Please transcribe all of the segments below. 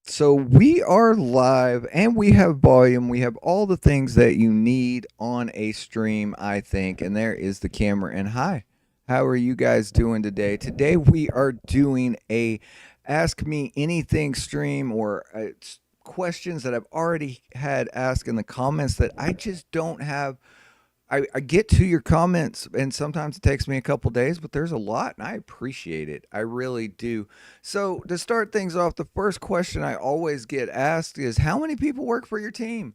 So we are live and we have volume. We have all the things that you need on a stream, I think. And there is the camera. And hi, how are you guys doing today? Today we are doing a Ask Me Anything stream or questions that I've already had asked in the comments that I just don't have. I get to your comments, and sometimes it takes me a couple days, but there's a lot, and I appreciate it. I really do. So, to start things off, the first question I always get asked is, how many people work for your team?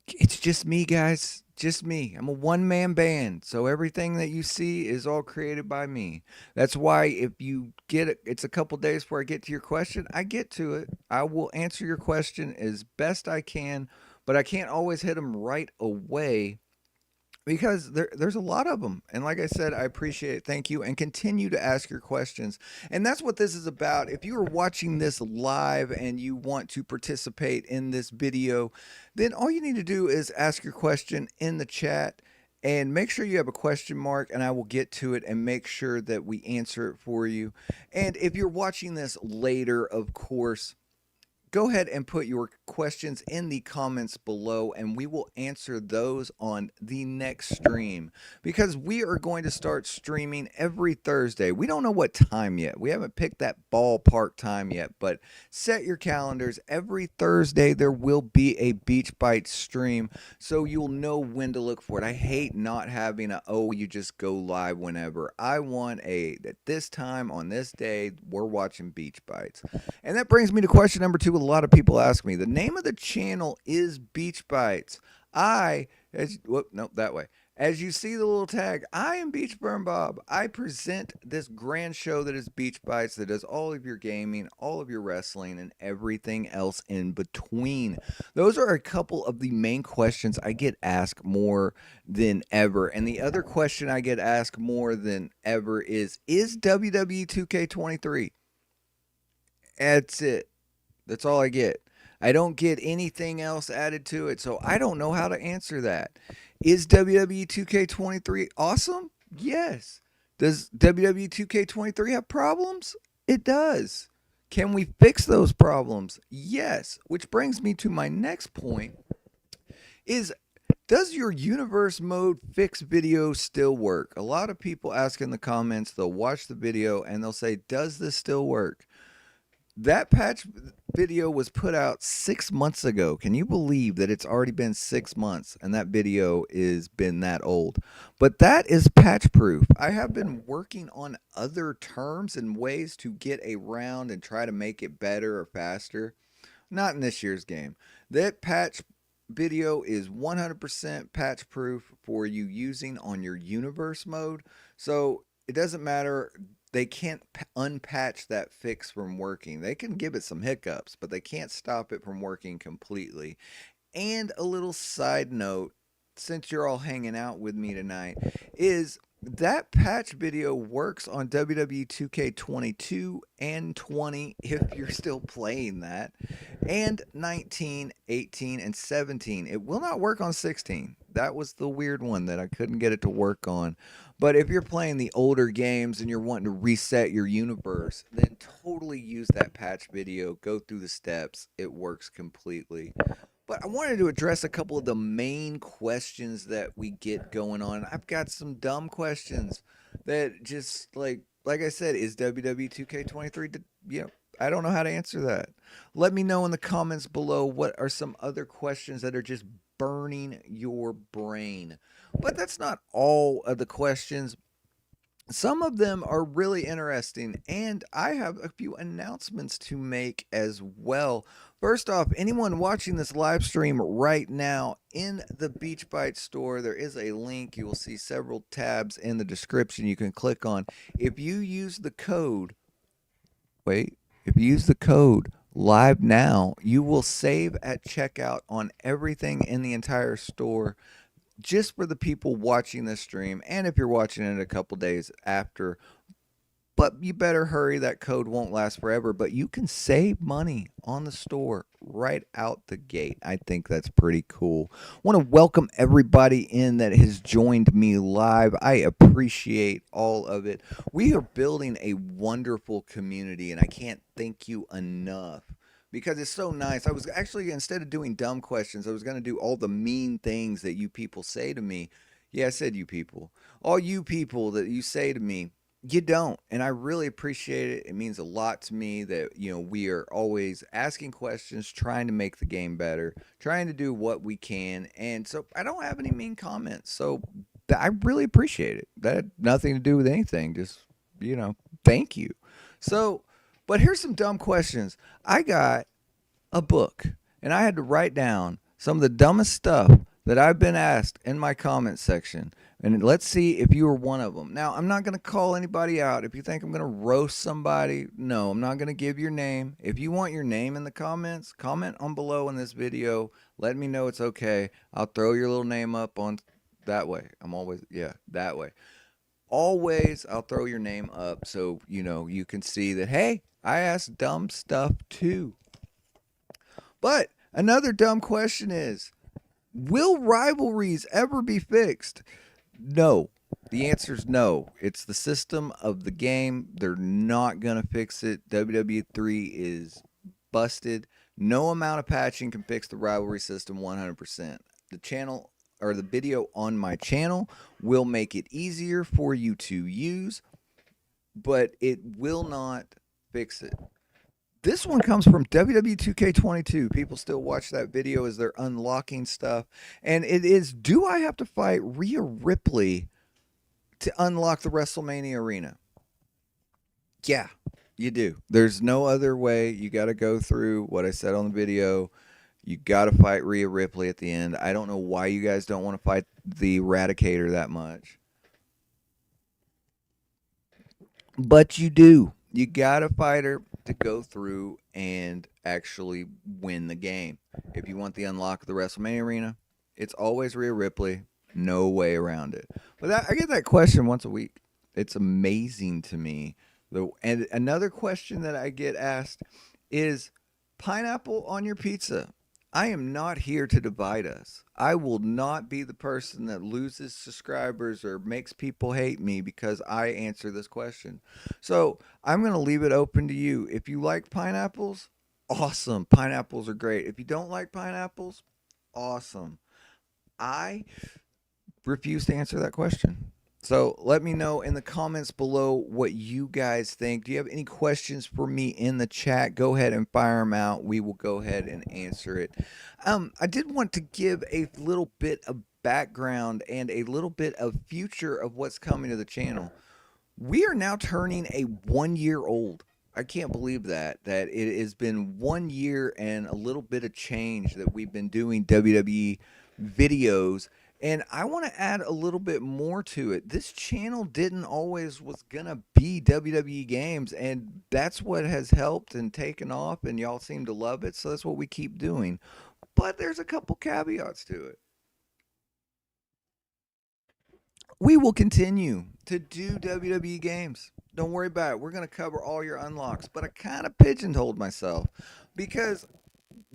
It's just me, guys. Just me. I'm a one man band. So, everything that you see is all created by me. That's why if you get it, it's a couple days before I get to your question, I get to it. I will answer your question as best I can, but I can't always hit them right away because there's a lot of them. And like I said, I appreciate it. Thank you. And continue to ask your questions. And that's what this is about. If you are watching this live and you want to participate in this video, then all you need to do is ask your question in the chat and make sure you have a question mark, and I will get to it and make sure that we answer it for you. And if you're watching this later, of course, go ahead and put your questions in the comments below, and we will answer those on the next stream, because we are going to start streaming every Thursday. We don't know what time yet. We haven't picked that ballpark time yet, but set your calendars. Every Thursday there will be a Beach Bytes stream, so you'll know when to look for it. I hate not having you just go live whenever. I want at this time on this day we're watching Beach Bytes. And that brings me to question number two. A lot of people ask me. The name of the channel is Beach Bytes. That way. As you see the little tag, I am BeachBurnBob. I present this grand show that is Beach Bytes, that does all of your gaming, all of your wrestling, and everything else in between. Those are a couple of the main questions I get asked more than ever. And the other question I get asked more than ever is WWE 2k23? That's it. That's all I get. I don't get anything else added to it, so I don't know how to answer that. Is WWE 2K23 awesome? Yes. Does WWE 2K23 have problems? It does. Can we fix those problems? Yes. Which brings me to my next point is, does your universe mode fix video still work? A lot of people ask in the comments, they'll watch the video and they'll say, does this still work? That patch video was put out 6 months ago. Can you believe that it's already been 6 months and that video is been that old? But that is patch proof. I have been working on other terms and ways to get around and try to make it better or faster. Not in this year's game. That patch video is 100% patch proof for you using on your universe mode. So it doesn't matter, they can't unpatch that fix from working. They can give it some hiccups, but they can't stop it from working completely. And a little side note, since you're all hanging out with me tonight, is that patch video works on WWE 2k22 and 20 if you're still playing that, and 19, 18, and 17. It will not work on 16. That was the weird one that I couldn't get it to work on. But if you're playing the older games and you're wanting to reset your universe, then totally use that patch video. Go through the steps. It works completely. But I wanted to address a couple of the main questions that we get going on. I've got some dumb questions that just like I said, is WWE 2K23, I don't know how to answer that. Let me know in the comments below what are some other questions that are just burning your brain. But that's not all of the questions. Some of them are really interesting, and I have a few announcements to make as well. First off, anyone watching this live stream right now in the Beach Bytes store, there is a link. You will see several tabs in the description you can click on. If you use the code, if you use the code live now, you will save at checkout on everything in the entire store, just for the people watching this stream, and if you're watching it a couple days after. But you better hurry, that code won't last forever, but you can save money on the store right out the gate. I think that's pretty cool. I want to welcome everybody in that has joined me live. I appreciate all of it. We are building a wonderful community, and I can't thank you enough because it's so nice. I was actually, instead of doing dumb questions, I was going to do all the mean things that you people say to me. Yeah, I said you people. All you people that you say to me, you don't. And I really appreciate it. It means a lot to me that, we are always asking questions, trying to make the game better, trying to do what we can. And so I don't have any mean comments. So I really appreciate it. That had nothing to do with anything. Just, thank you. So, but here's some dumb questions. I got a book and I had to write down some of the dumbest stuff that I've been asked in my comment section. And let's see if you were one of them. Now, I'm not going to call anybody out. If you think I'm going to roast somebody, no, I'm not going to give your name. If you want your name in the comments, comment on below in this video. Let me know it's okay. I'll throw your little name up on that way. I'm always, yeah, that way. Always, I'll throw your name up so, you can see that, hey, I asked dumb stuff too. But another dumb question is, will rivalries ever be fixed? No. The answer is no. It's the system of the game. They're not going to fix it. WWE 3 is busted. No amount of patching can fix the rivalry system 100%. The channel or the video on my channel will make it easier for you to use, but it will not fix it. This one comes from WWE 2k22. People still watch that video as they're unlocking stuff. And it is, do I have to fight Rhea Ripley to unlock the WrestleMania arena? Yeah, you do. There's no other way. You got to go through what I said on the video. You got to fight Rhea Ripley at the end. I don't know why you guys don't want to fight the Eradicator that much. But you do. You got to fight her to go through and actually win the game. If you want the unlock of the WrestleMania arena, it's always Rhea Ripley. No way around it. But I get that question once a week. It's amazing to me. And another question that I get asked is, pineapple on your pizza? I am not here to divide us. I will not be the person that loses subscribers or makes people hate me because I answer this question. So I'm going to leave it open to you. If you like pineapples, awesome. Pineapples are great. If you don't like pineapples, awesome. I refuse to answer that question. So let me know in the comments below what you guys think. Do you have any questions for me in the chat? Go ahead and fire them out. We will go ahead and answer it. I did want to give a little bit of background and a little bit of future of what's coming to the channel. We are now turning a 1 year old. I can't believe that it has been 1 year and a little bit of change that we've been doing WWE videos. And I want to add a little bit more to it. This channel didn't always was going to be WWE games, and that's what has helped and taken off, and y'all seem to love it, so that's what we keep doing. But there's a couple caveats to it. We will continue to do WWE games. Don't worry about it. We're going to cover all your unlocks, but I kind of pigeonholed myself because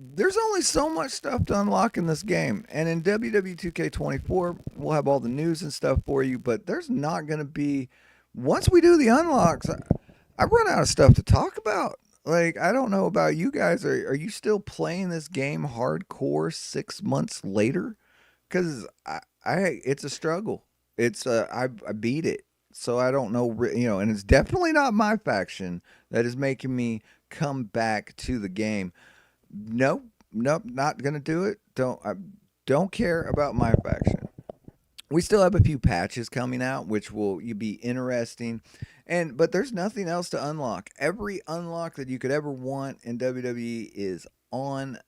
there's only so much stuff to unlock in this game. And in WWE 2k24, we'll have all the news and stuff for you, but there's not going to be, once we do the unlocks, I run out of stuff to talk about. Like, I don't know about you guys. Are you still playing this game hardcore 6 months later? Because it's a struggle. I beat it. So I don't know, and it's definitely not my faction that is making me come back to the game. Nope, not gonna do it. I don't care about my faction. We still have a few patches coming out, which will be interesting, but there's nothing else to unlock. Every unlock that you could ever want in WWE is on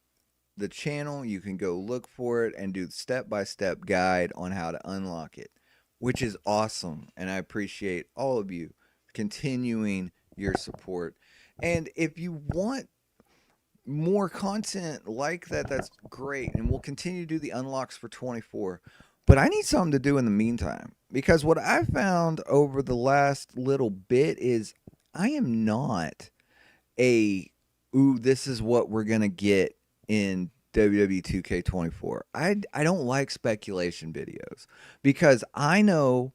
the channel. You can go look for it and do the step-by-step guide on how to unlock it, which is awesome, and I appreciate all of you continuing your support. And if you want more content like that, that's great, and we'll continue to do the unlocks for 24. But I need something to do in the meantime, because what I found over the last little bit is I am not this is what we're gonna get in WWE 2k24. I don't like speculation videos, because I know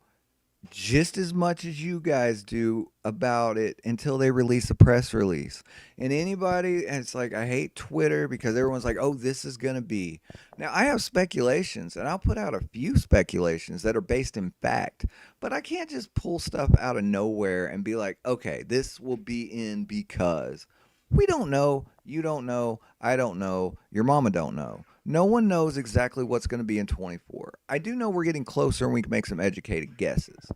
just as much as you guys do about it until they release a press release. And anybody, and it's like, I hate Twitter because everyone's like, oh, this is going to be. Now, I have speculations, and I'll put out a few speculations that are based in fact, but I can't just pull stuff out of nowhere and be like, okay, this will be in because we don't know. You don't know. I don't know. Your mama don't know. No one knows exactly what's going to be in 24. I do know we're getting closer and we can make some educated guesses.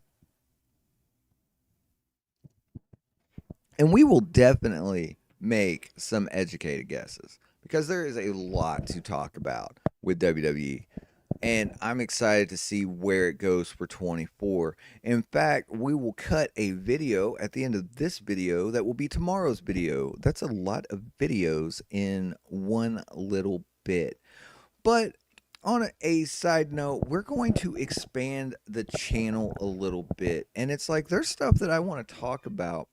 And we will definitely make some educated guesses because there is a lot to talk about with WWE. And I'm excited to see where it goes for 24. In fact, we will cut a video at the end of this video that will be tomorrow's video. That's a lot of videos in one little bit. But on a side note, we're going to expand the channel a little bit. And it's like there's stuff that I want to talk about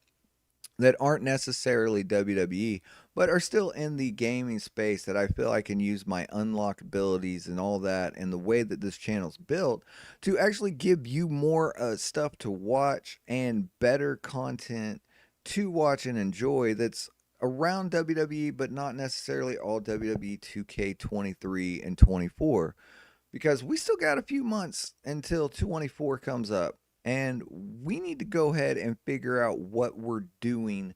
that aren't necessarily WWE, but are still in the gaming space that I feel I can use my unlock abilities and all that and the way that this channel's built to actually give you more stuff to watch and better content to watch and enjoy that's around WWE, but not necessarily all WWE 2k23 and 24 because we still got a few months until 24 comes up and we need to go ahead and figure out what we're doing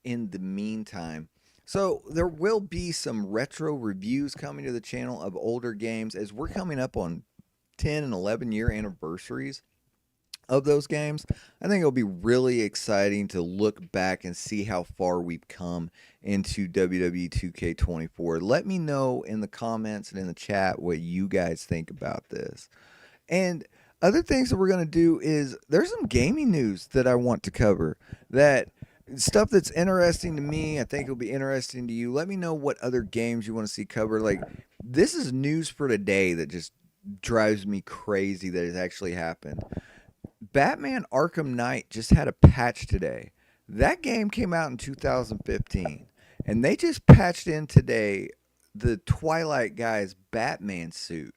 in the meantime. So there will be some retro reviews coming to the channel of older games as we're coming up on 10 and 11 year anniversaries of those games. I think it'll be really exciting to look back and see how far we've come into WWE 2k24. Let me know in the comments and in the chat what you guys think about this. And other things that we're going to do is there's some gaming news that I want to cover, that stuff that's interesting to me. I think it'll be interesting to you. Let me know what other games you want to see covered. Like, this is news for today that just drives me crazy that it's actually happened. Batman Arkham Knight just had a patch today. That game came out in 2015, and they just patched in today the Twilight guy's Batman suit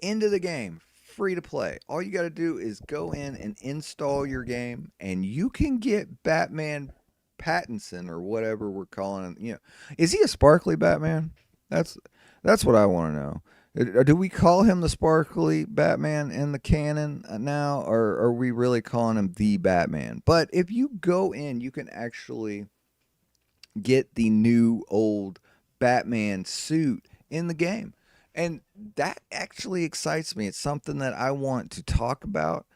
into the game, free to play. All you got to do is go in and install your game, and you can get Batman Pattinson or whatever we're calling him. You know, is he a sparkly Batman? That's what I want to know. Do we call him the sparkly Batman in the canon now, or are we really calling him the Batman? But if you go in, you can actually get the new old Batman suit in the game. And that actually excites me. It's something that I want to talk about,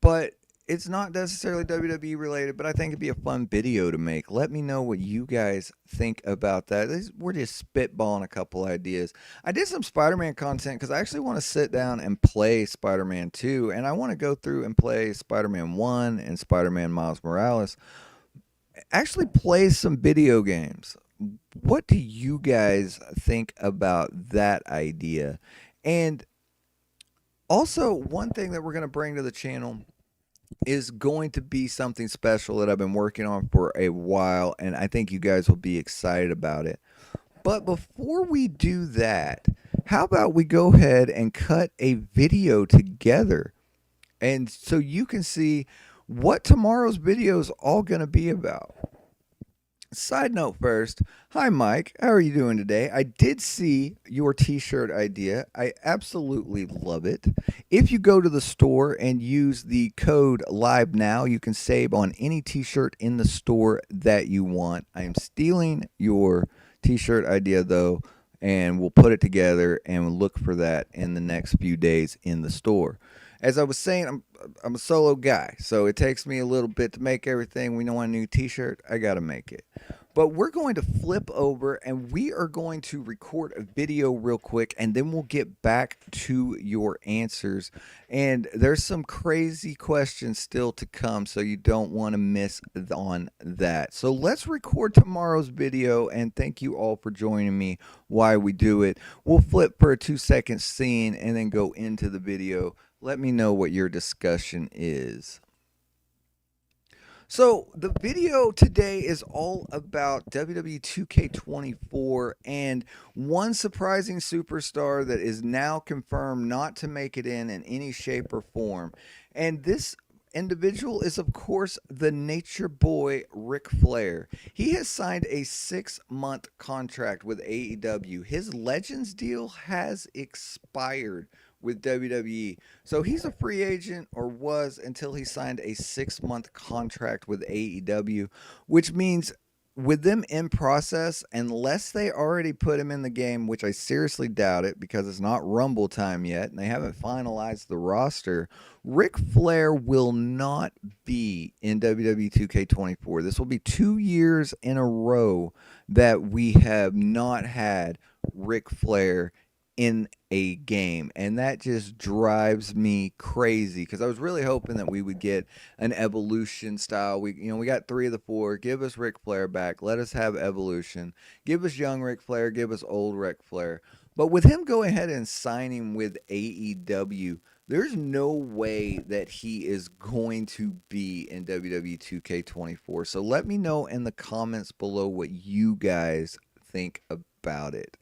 but it's not necessarily WWE related, but I think it'd be a fun video to make. Let me know what you guys think about that. We're just spitballing a couple ideas. I did some Spider-Man content because I actually want to sit down and play Spider-Man 2, and I want to go through and play Spider-Man 1 and Spider-Man Miles Morales. Actually play some video games. What do you guys think about that idea? And also, one thing that we're going to bring to the channel is going to be something special that I've been working on for a while, and I think you guys will be excited about it. But before we do that, how about we go ahead and cut a video together, and so you can see what tomorrow's video is all going to be about. Side note first, hi Mike, how are you doing today? I did see your t-shirt idea. I absolutely love it. If you go to the store and use the code live now, you can save on any t-shirt in the store that you want. I am stealing your t-shirt idea though, and we'll put it together and we'll look for that in the next few days in the store. As I was saying, I'm a solo guy, so it takes me a little bit to make everything. We know a new t-shirt, I gotta make it. But we're going to flip over and we are going to record a video real quick, and then we'll get back to your answers. And there's some crazy questions still to come, so you don't want to miss on that. So let's record tomorrow's video, and thank you all for joining me while we do it. We'll flip for a 2-second scene and then go into the video. Let me know what your discussion is. So the video today is all about WWE 2k24 and one surprising superstar that is now confirmed not to make it in any shape or form. And this individual is, of course, the Nature Boy Ric Flair. He has signed a 6-month contract with AEW. His Legends deal has expired with WWE. So he's a free agent, or was, until he signed a 6-month contract with AEW, which means with them in process, unless they already put him in the game, which I seriously doubt it because it's not Rumble time yet and they haven't finalized the roster, Ric Flair will not be in WWE 2K24. This will be 2 years in a row that we have not had Ric Flair in a game, and that just drives me crazy because I was really hoping that we would get an evolution style. We got 3 of the 4. Give us Ric Flair back. Let us have evolution. Give us young Ric Flair. Give us old Ric Flair. But with him going ahead and signing with AEW, there's no way that he is going to be in WWE 2K24. So let me know in the comments below what you guys think about it.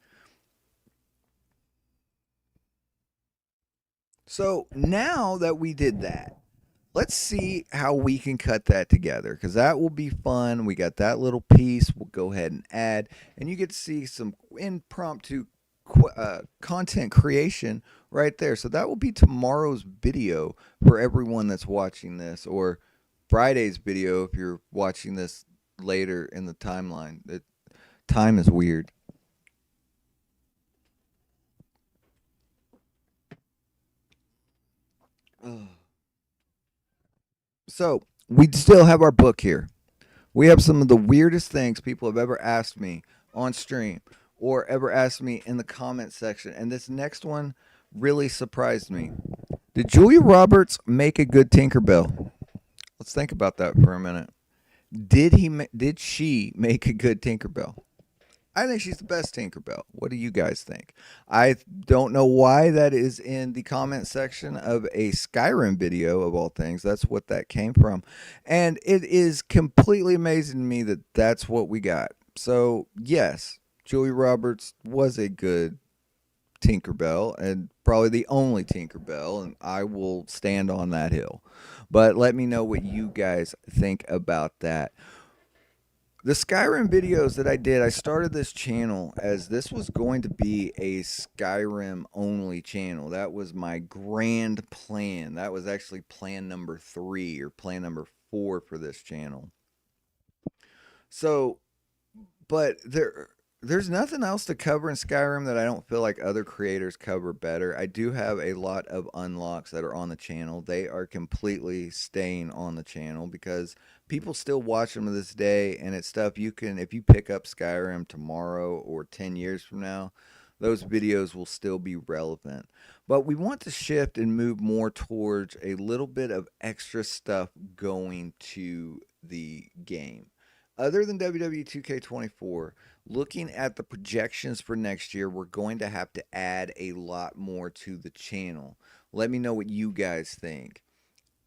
So now that we did that, let's see how we can cut that together because that will be fun. We got that little piece. We'll go ahead and add, and you get to see some impromptu content creation right there. So that will be tomorrow's video for everyone that's watching this, or Friday's video if you're watching this later in the timeline. Time is weird. So we still have our book here. We have some of the weirdest things people have ever asked me on stream or ever asked me in the comment section. And this next one really surprised me. Did Julia Roberts make a good Tinkerbell? Let's think about that for a minute. Did she make a good Tinkerbell? I think she's the best Tinkerbell. What do you guys think? I don't know why that is in the comment section of a Skyrim video, of all things. That's what that came from. And it is completely amazing to me that that's what we got. So, yes, Julie Roberts was a good Tinkerbell and probably the only Tinkerbell, and I will stand on that hill. But let me know what you guys think about that. The Skyrim videos that I did, I started this channel as this was going to be a Skyrim only channel. That was my grand plan. That was actually plan number 3 or plan number 4 for this channel. So, but there's nothing else to cover in Skyrim that I don't feel like other creators cover better. I do have a lot of unlocks that are on the channel. They are completely staying on the channel because people still watch them to this day, and it's stuff you can, if you pick up Skyrim tomorrow or 10 years from now, those videos will still be relevant. But we want to shift and move more towards a little bit of extra stuff going to the game. Other than WWE 2K24, looking at the projections for next year, we're going to have to add a lot more to the channel. Let me know what you guys think.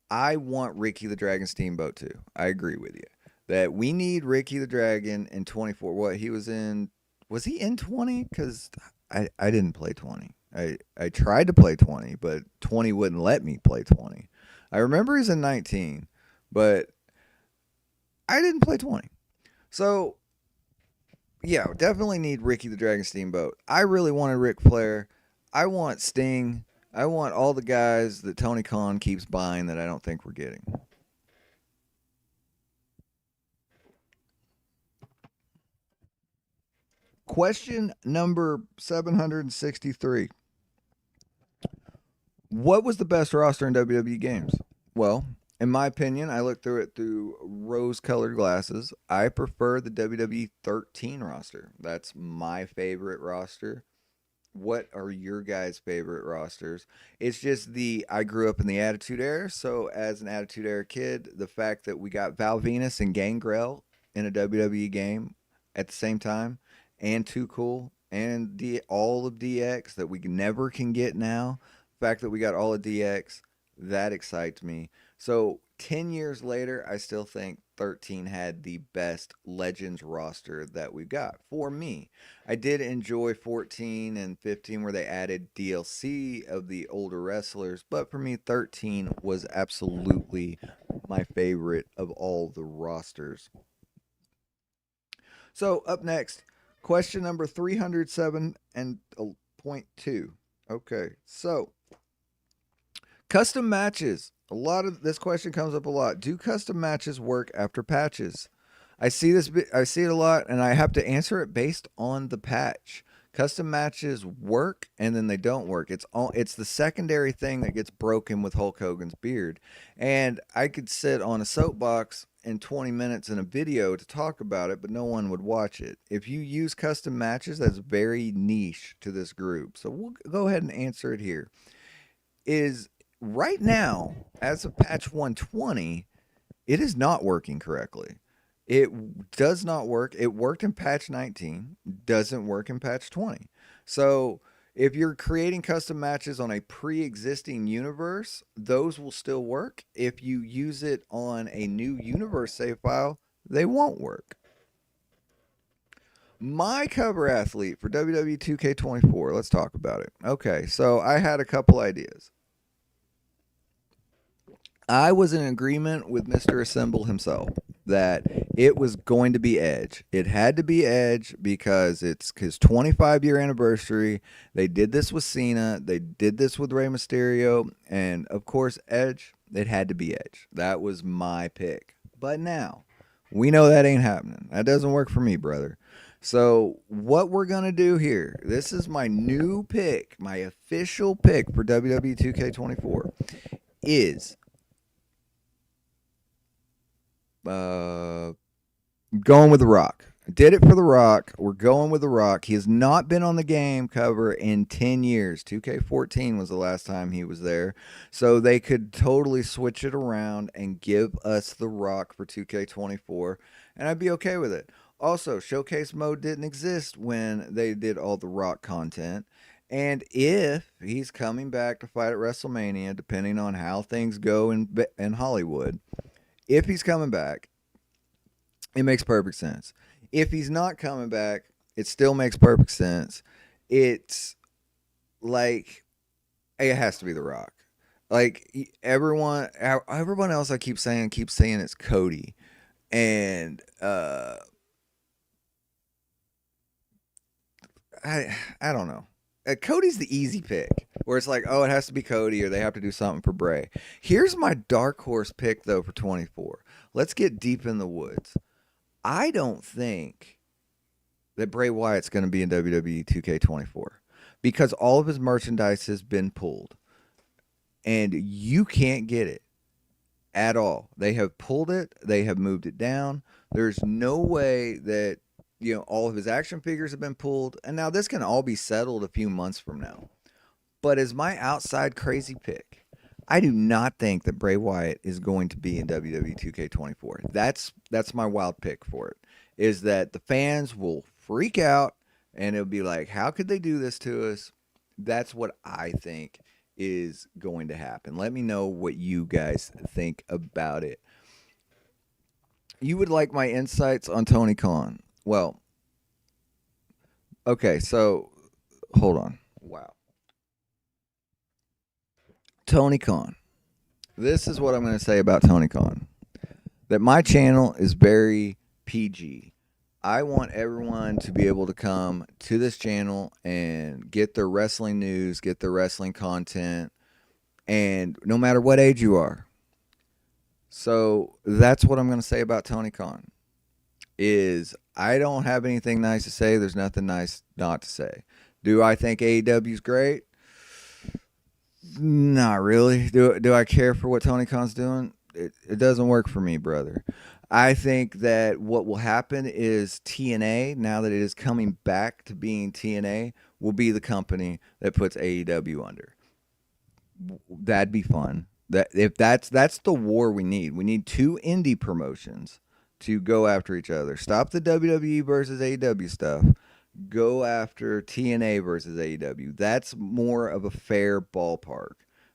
I want Ricky the Dragon Steamboat too. I agree with you that we need Ricky the Dragon in 24. What he was in? Was he in 20? Because I didn't play 20. I tried to play 20, but 20 wouldn't let me play 20. I remember he's in 19, but I didn't play 20. So yeah, definitely need Ricky the Dragon Steamboat. I really wanted Ric Flair. I want Sting. I want all the guys that Tony Khan keeps buying that I don't think we're getting. Question number 763. What was the best roster in WWE games? Well, in my opinion, I looked through it through rose-colored glasses. I prefer the WWE 13 roster. That's my favorite roster. What are your guys' favorite rosters? It's just I grew up in the Attitude Era, so as an Attitude Era kid, the fact that we got Val Venus and Gangrel in a WWE game at the same time, and Too Cool, and all of DX that we never can get now, the fact that we got all of DX, that excites me. So 10 years later, I still think 13 had the best Legends roster that we got for me. I did enjoy 14 and 15 where they added DLC of the older wrestlers, but for me, 13 was absolutely my favorite of all the rosters. So, up next, question number 307 and point two. Okay, so custom matches. A lot of this question comes up a lot. Do custom matches work after patches? I see this. I see it a lot, and I have to answer it based on the patch. Custom matches work, and then they don't work. It's the secondary thing that gets broken with Hulk Hogan's beard. And I could sit on a soapbox in 20 minutes in a video to talk about it, but no one would watch it. If you use custom matches, that's very niche to this group. So we'll go ahead and answer it here. Is right now, as of patch 120, it is not working correctly. It does not work. It worked in patch 19, doesn't work in patch 20. So if you're creating custom matches on a pre-existing universe, those will still work. If you use it on a new universe save file, they won't work. My cover athlete for WWE 2k24, let's talk about it. Okay, so I had a couple ideas. I was in agreement with Mr. Assemble himself that it was going to be Edge. It had to be Edge because it's his 25-year anniversary. They did this with Cena. They did this with Rey Mysterio. And, of course, Edge, it had to be Edge. That was my pick. But now, we know that ain't happening. That doesn't work for me, brother. So what we're going to do here, this is my new pick, my official pick for WWE 2k24, is going with The Rock. Did it for The Rock. We're going with The Rock. He has not been on the game cover in 10 years. 2K14 was the last time he was there. So they could totally switch it around and give us The Rock for 2K24, and I'd be okay with it. Also, Showcase Mode didn't exist when they did all The Rock content. And if he's coming back to fight at WrestleMania, depending on how things go in Hollywood, if he's coming back, it makes perfect sense. If he's not coming back, it still makes perfect sense. It's like it has to be The Rock. Like everyone else, I keep saying it's Cody, and I don't know. Cody's the easy pick, where it's like, oh, it has to be Cody, or they have to do something for Bray. Here's my dark horse pick, though, for 24. Let's get deep in the woods. I don't think that Bray Wyatt's going to be in WWE 2K24 because all of his merchandise has been pulled, and you can't get it at all. They have pulled it. They have moved it down. There's no way that all of his action figures have been pulled, and now this can all be settled a few months from now. But as my outside crazy pick, I do not think that Bray Wyatt is going to be in WWE 2K24. That's my wild pick for it, is that the fans will freak out, and it'll be like, how could they do this to us? That's what I think is going to happen. Let me know what you guys think about it. You would like my insights on Tony Khan. Well, okay, so hold on. Wow. Tony Khan. This is what I'm going to say about Tony Khan. That my channel is very PG. I want everyone to be able to come to this channel and get their wrestling news, get their wrestling content, and no matter what age you are. So that's what I'm going to say about Tony Khan. Is I don't have anything nice to say. There's nothing nice not to say. Do I think AEW is great? Not really. Do I care for what Tony Khan's doing? It doesn't work for me, brother. I think that what will happen is TNA, now that it is coming back to being TNA, will be the company that puts AEW under. That'd be fun. That's the war we need. We need two indie promotions to go after each other. Stop the WWE versus AEW stuff. Go after TNA versus AEW. That's more of a fair ballpark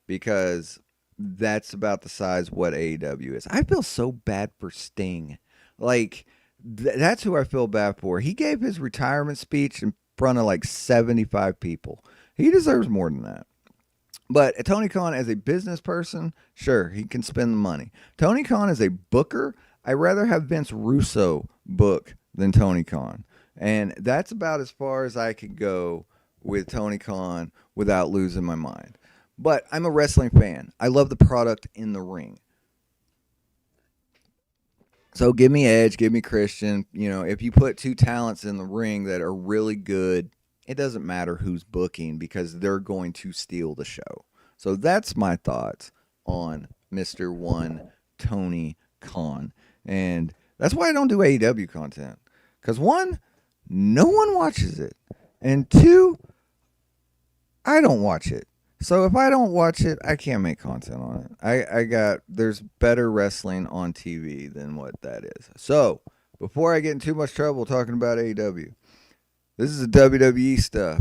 because that's about the size what AEW is. I feel so bad for Sting. Like that's who I feel bad for. He gave his retirement speech in front of like 75 people. He deserves more than that. But Tony Khan, as a business person, sure, he can spend the money. Tony Khan, as a booker, I'd rather have Vince Russo book than Tony Khan. And that's about as far as I could go with Tony Khan without losing my mind. But I'm a wrestling fan. I love the product in the ring. So give me Edge, give me Christian. You know, if you put two talents in the ring that are really good, it doesn't matter who's booking because they're going to steal the show. So that's my thoughts on Mr. One Tony Khan. And that's why I don't do AEW content. Because one, no one watches it. And two, I don't watch it. So if I don't watch it, I can't make content on it. There's better wrestling on TV than what that is. So before I get in too much trouble talking about AEW, this is a WWE stuff.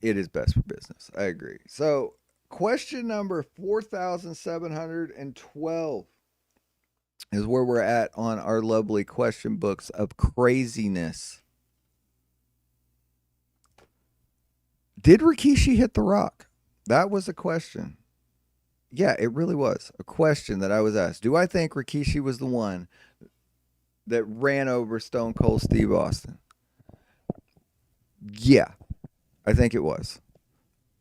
It is best for business. I agree. So question number 4,712 is where we're at on our lovely question books of craziness. Did Rikishi hit The Rock? That was a question. Yeah, it really was a question that I was asked. Do I think Rikishi was the one that ran over Stone Cold Steve Austin? Yeah, I think it was.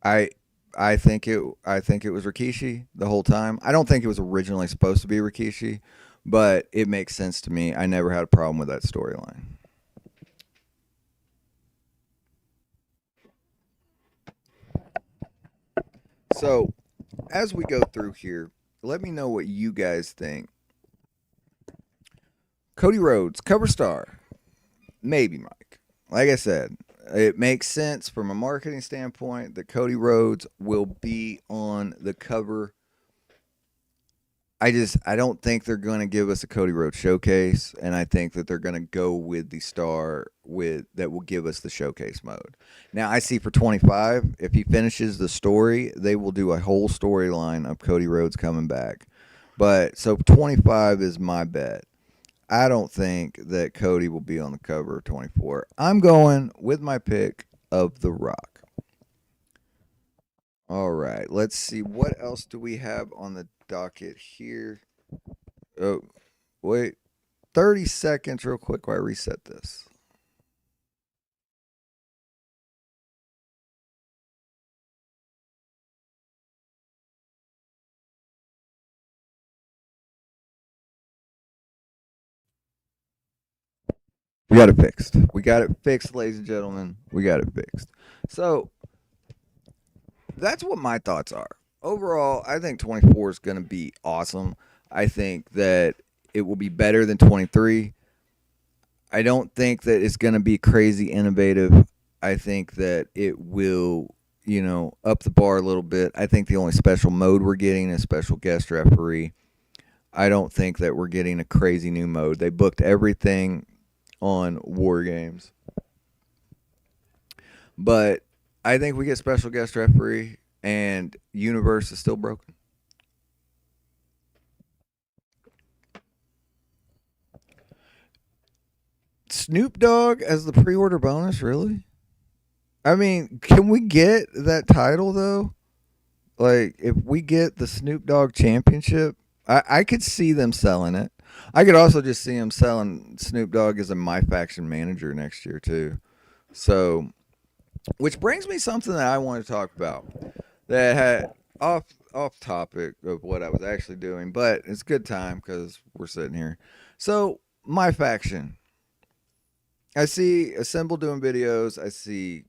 I I think it was Rikishi the whole time. I don't think it was originally supposed to be Rikishi, but it makes sense to me. I never had a problem with that storyline. So, as we go through here, let me know what you guys think. Cody Rhodes, cover star. Maybe Mike. Like I said, it makes sense from a marketing standpoint that Cody Rhodes will be on the cover. I don't think they're going to give us a Cody Rhodes showcase, and I think that they're going to go with the star with that will give us the showcase mode. Now I see for 25, if he finishes the story, they will do a whole storyline of Cody Rhodes coming back. But so 25 is my bet. I don't think that Cody will be on the cover of 24. I'm going with my pick of The Rock. All right, let's see. What else do we have on the docket here? Oh, wait. 30 seconds, real quick, while I reset this. We got it fixed. We got it fixed, ladies and gentlemen. We got it fixed. So that's what my thoughts are. Overall, I think 24 is going to be awesome. I think that it will be better than 23. I don't think that it's going to be crazy innovative. I think that it will, up the bar a little bit. I think the only special mode we're getting is special guest referee. I don't think that we're getting a crazy new mode. They booked everything on War Games. But I think we get special guest referee and universe is still broken. Snoop Dogg as the pre-order bonus, really? I mean, can we get that title though? Like, if we get the Snoop Dogg Championship, I could see them selling it. I could also just see them selling Snoop Dogg as a My Faction manager next year too. So, which brings me something that I want to talk about that had off topic of what I was actually doing, but it's good time because we're sitting here. So, My Faction. I see Assemble doing videos. I see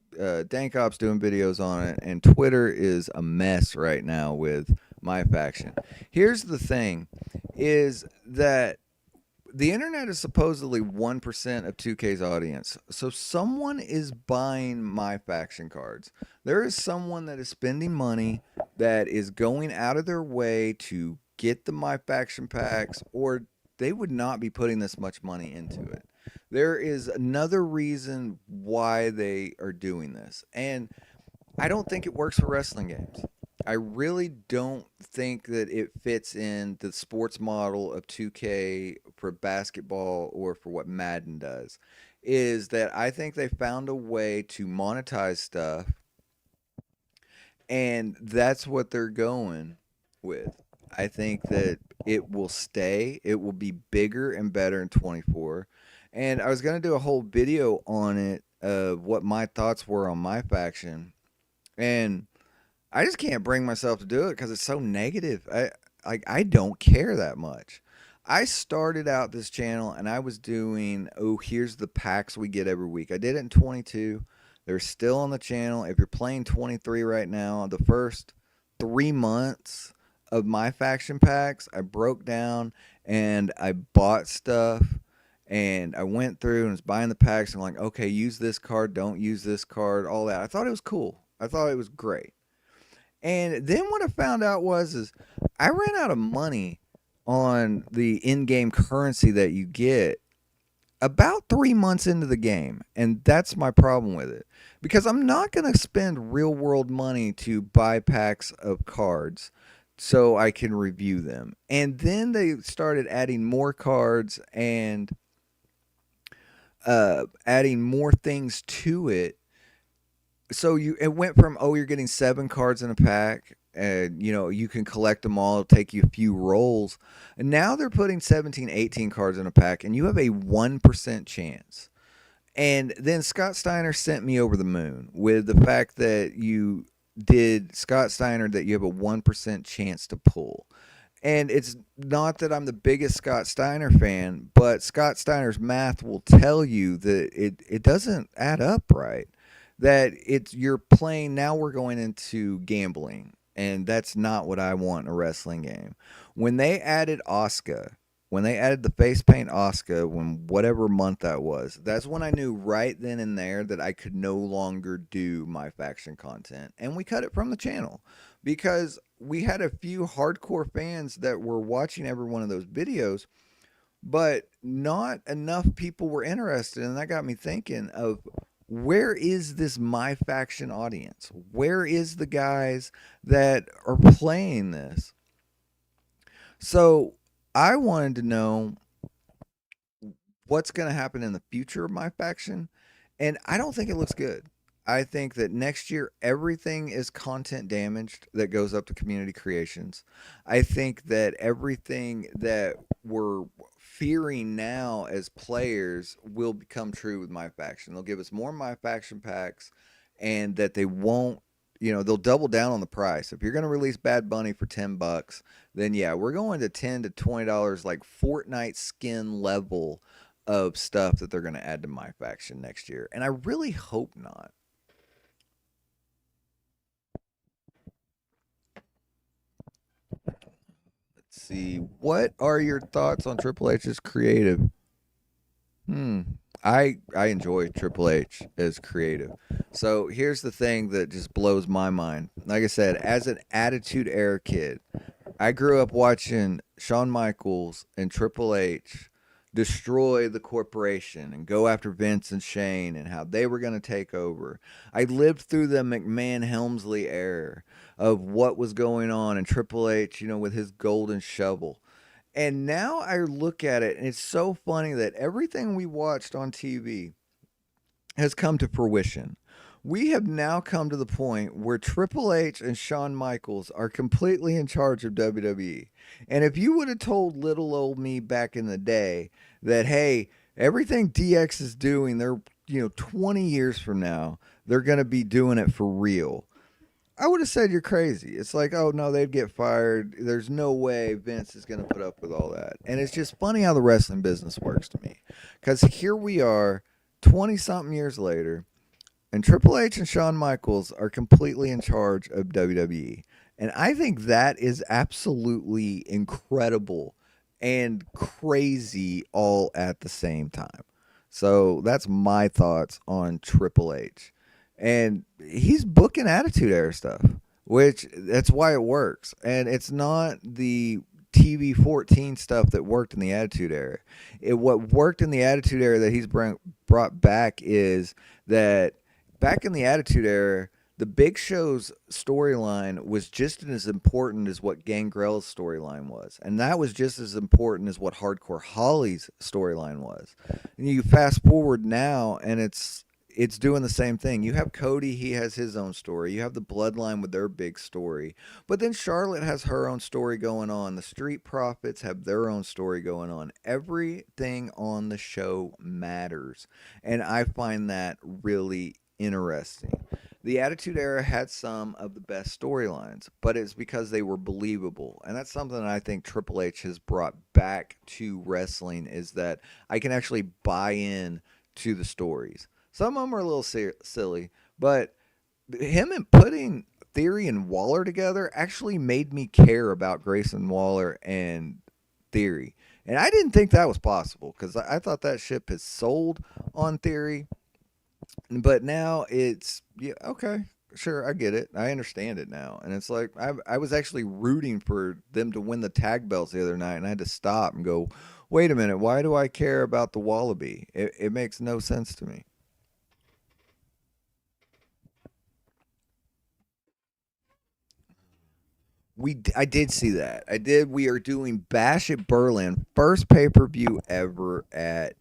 Dank Ops doing videos on it, and Twitter is a mess right now with My Faction. Here's the thing: is that the internet is supposedly 1% of 2K's audience. So someone is buying My Faction cards. There is someone that is spending money that is going out of their way to get the My Faction packs, or they would not be putting this much money into it. There is another reason why they are doing this. And I don't think it works for wrestling games. I really don't think that it fits in the sports model of 2K for basketball or for what Madden does. Is that I think they found a way to monetize stuff, and that's what they're going with. I think that it will stay, it will be bigger and better in 24. And I was going to do a whole video on it of what my thoughts were on my faction. And I just can't bring myself to do it because it's so negative. I don't care that much. I started out this channel and I was doing, oh, here's the packs we get every week. I did it in 22. They're still on the channel. If you're playing 23 right now, the first 3 months of my faction packs, I broke down and I bought stuff, and I went through and was buying the packs and like, okay, use this card, don't use this card, all that. I thought it was cool. I thought it was great. And then what I found out is I ran out of money on the in-game currency that you get about 3 months into the game, and that's my problem with it, because I'm not going to spend real-world money to buy packs of cards so I can review them. And then they started adding more cards and adding more things to it. So it went from, oh, you're getting 7 cards in a pack, and you can collect them all, it'll take you a few rolls, and now they're putting 17, 18 cards in a pack, and you have a 1% chance. And then Scott Steiner sent me over the moon with the fact that you did Scott Steiner that you have a 1% chance to pull. And it's not that I'm the biggest Scott Steiner fan, but Scott Steiner's math will tell you that it doesn't add up right. That you're playing, now we're going into gambling, and that's not what I want in a wrestling game. When they added Asuka, when they added the face paint Asuka, when whatever month that was, that's when I knew right then and there that I could no longer do my faction content, and we cut it from the channel because we had a few hardcore fans that were watching every one of those videos, but not enough people were interested, and that got me thinking of, where is this my faction audience? Where is the guys that are playing this? So I wanted to know what's going to happen in the future of my faction, and I don't think it looks good. I think that next year everything is content damaged that goes up to community creations. I think that everything that we're fearing now as players will become true with my faction. They'll give us more my faction packs, and that they won't, they'll double down on the price. If you're going to release Bad Bunny for $10, then yeah, we're going to $10 to $20 like Fortnite skin level of stuff that they're going to add to my faction next year. And I really hope not. Let's see. What are your thoughts on Triple H's creative? I enjoy Triple H as creative. So here's the thing that just blows my mind. Like I said, as an Attitude Era kid, I grew up watching Shawn Michaels and Triple H destroy the corporation and go after Vince and Shane and how they were going to take over. I lived through the McMahon Helmsley era of what was going on, and Triple H, with his golden shovel. And now I look at it, and it's so funny that everything we watched on TV has come to fruition. We have now come to the point where Triple H and Shawn Michaels are completely in charge of WWE. And if you would have told little old me back in the day that, hey, everything DX is doing, they're, 20 years from now, they're going to be doing it for real, I would have said you're crazy. It's like, oh no, they'd get fired. There's no way Vince is going to put up with all that. And it's just funny how the wrestling business works to me. Because here we are, 20 something years later, and Triple H and Shawn Michaels are completely in charge of WWE. And I think that is absolutely incredible and crazy all at the same time. So that's my thoughts on Triple H. And he's booking Attitude Era stuff, which that's why it works. And it's not the TV 14 stuff that worked in the Attitude Era. What worked in the Attitude Era that he's brought back is that back in the Attitude Era, the Big Show's storyline was just as important as what Gangrel's storyline was, and that was just as important as what Hardcore Holly's storyline was. And you fast forward now, and it's doing the same thing. You have Cody, he has his own story. You have the Bloodline with their big story. But then Charlotte has her own story going on. The Street Profits have their own story going on. Everything on the show matters. And I find that really interesting. The Attitude Era had some of the best storylines, but it's because they were believable. And that's something that I think Triple H has brought back to wrestling, is that I can actually buy in to the stories. Some of them are a little silly, but him and putting Theory and Waller together actually made me care about Grayson Waller and Theory. And I didn't think that was possible, because I thought that ship has sold on Theory. But now it's, yeah, okay, sure, I get it. I understand it now. And it's like, I was actually rooting for them to win the tag belts the other night, and I had to stop and go, wait a minute, why do I care about the Wallaby? It makes no sense to me. I did see that. I did. We are doing Bash at Berlin, first pay per view ever at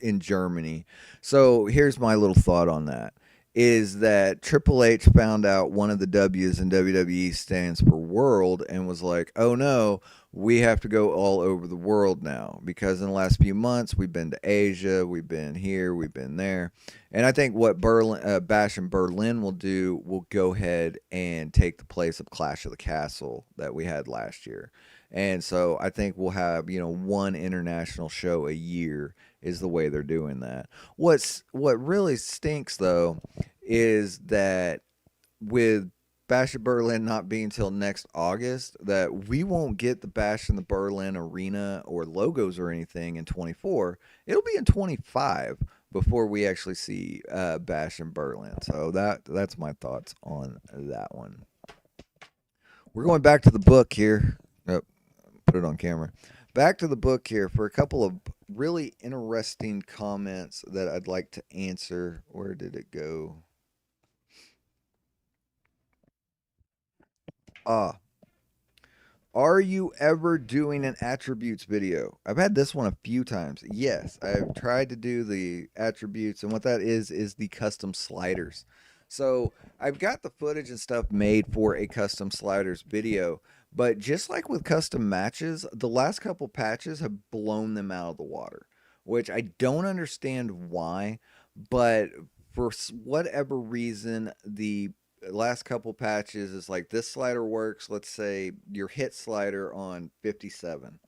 in Germany. So here's my little thought on that: is that Triple H found out one of the W's in WWE stands for World, and was like, "Oh no, we have to go all over the world now, because in the last few months we've been to Asia, we've been here, we've been there." And I think what Bash in Berlin will do will go ahead and take the place of Clash of the Castle that we had last year. And so I think we'll have, one international show a year is the way they're doing that. What really stinks though is that with Bash at Berlin not being till next August, that we won't get the Bash in the Berlin arena or logos or anything in 24. It'll be in 25 before we actually see Bash in Berlin. So that's my thoughts on that one. We're going back to the book here. Oh, put it on camera. Back to the book here for a couple of really interesting comments that I'd like to answer. Where did it go? Ah, are you ever doing an attributes video? I've had this one a few times. Yes, I've tried to do the attributes, and what that is the custom sliders. So I've got the footage and stuff made for a custom sliders video, but just like with custom matches, the last couple patches have blown them out of the water, which I don't understand why, but for whatever reason, the last couple patches is like, this slider works. Let's say your hit slider on 57.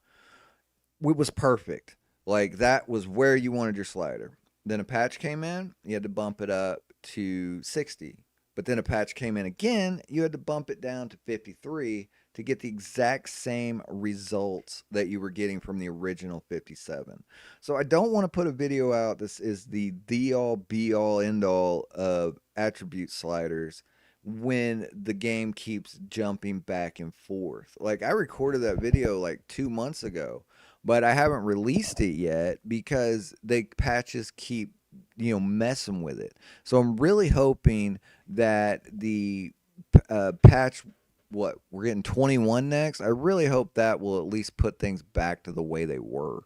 It was perfect. Like, that was where you wanted your slider. Then a patch came in, you had to bump it up to 60. But then a patch came in again, you had to bump it down to 53 to get the exact same results that you were getting from the original 57. So I don't want to put a video out. This is the all be all end all of attribute sliders when the game keeps jumping back and forth. Like, I recorded that video like 2 months ago, but I haven't released it yet because the patches keep, messing with it. So I'm really hoping that the patch, what, we're getting 21 next. I really hope that will at least put things back to the way they were.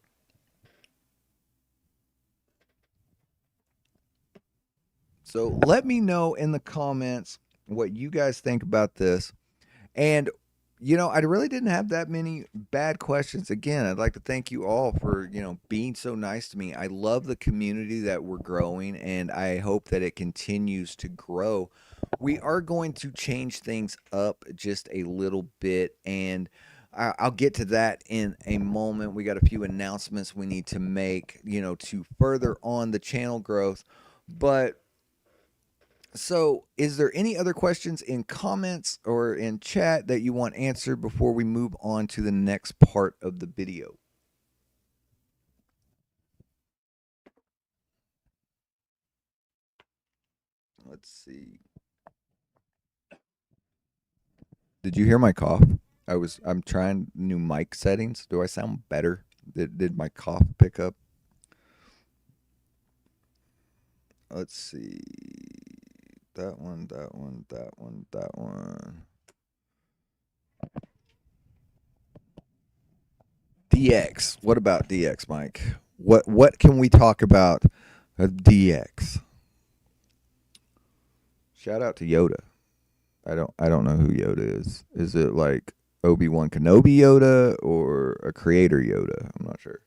So let me know in the comments what you guys think about this. And, I really didn't have that many bad questions. Again, I'd like to thank you all for, being so nice to me. I love the community that we're growing, and I hope that it continues to grow. We are going to change things up just a little bit, and I'll get to that in a moment. We got a few announcements we need to make, to further on the channel growth. But so, is there any other questions in comments or in chat that you want answered before we move on to the next part of the video? Let's see. Did you hear my cough? I'm trying new mic settings. Do I sound better? Did my cough pick up? Let's see. That one, that one, that one, that one. DX. What about DX, Mike? What can we talk about DX? Shout out to Yoda. I don't know who Yoda is. Is it like Obi-Wan Kenobi Yoda or a creator Yoda? I'm not sure.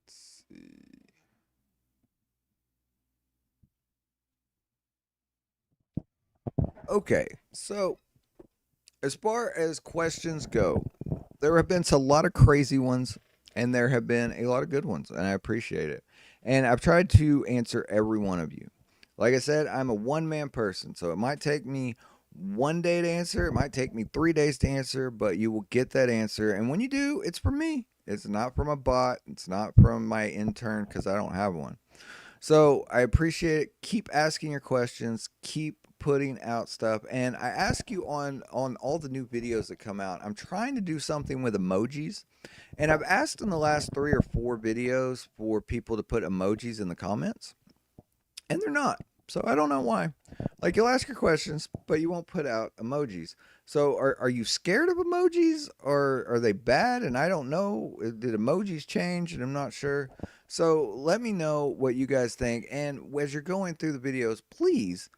Let's see. Okay, so as far as questions go, there have been a lot of crazy ones and there have been a lot of good ones, and I appreciate it. And I've tried to answer every one of you. Like I said, I'm a one man person, so it might take me 1 day to answer, it might take me 3 days to answer, but you will get that answer. And when you do, it's from me. It's not from a bot, it's not from my intern because I don't have one. So I appreciate it. Keep asking your questions. Keep putting out stuff. And I ask you on all the new videos that come out. I'm trying to do something with emojis. And I've asked in the last 3 or 4 videos for people to put emojis in the comments. And they're not. So I don't know why. Like you'll ask your questions, but you won't put out emojis. So are you scared of emojis or are they bad? And I don't know. Did emojis change? And I'm not sure. So let me know what you guys think. And as you're going through the videos, please,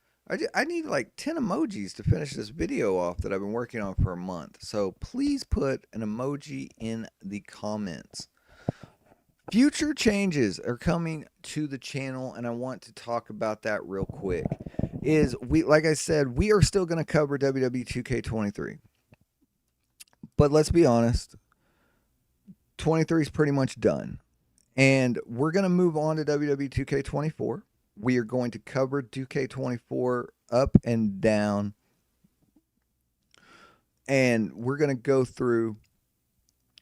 I need like 10 emojis to finish this video off that I've been working on for a month. So please put an emoji in the comments. Future changes are coming to the channel, and I want to talk about that real quick. Like I said, we are still going to cover WWE 2k23. But let's be honest, 23 is pretty much done. And we're going to move on to WWE 2k24. We are going to cover 2k24 up and down. And we're going to go through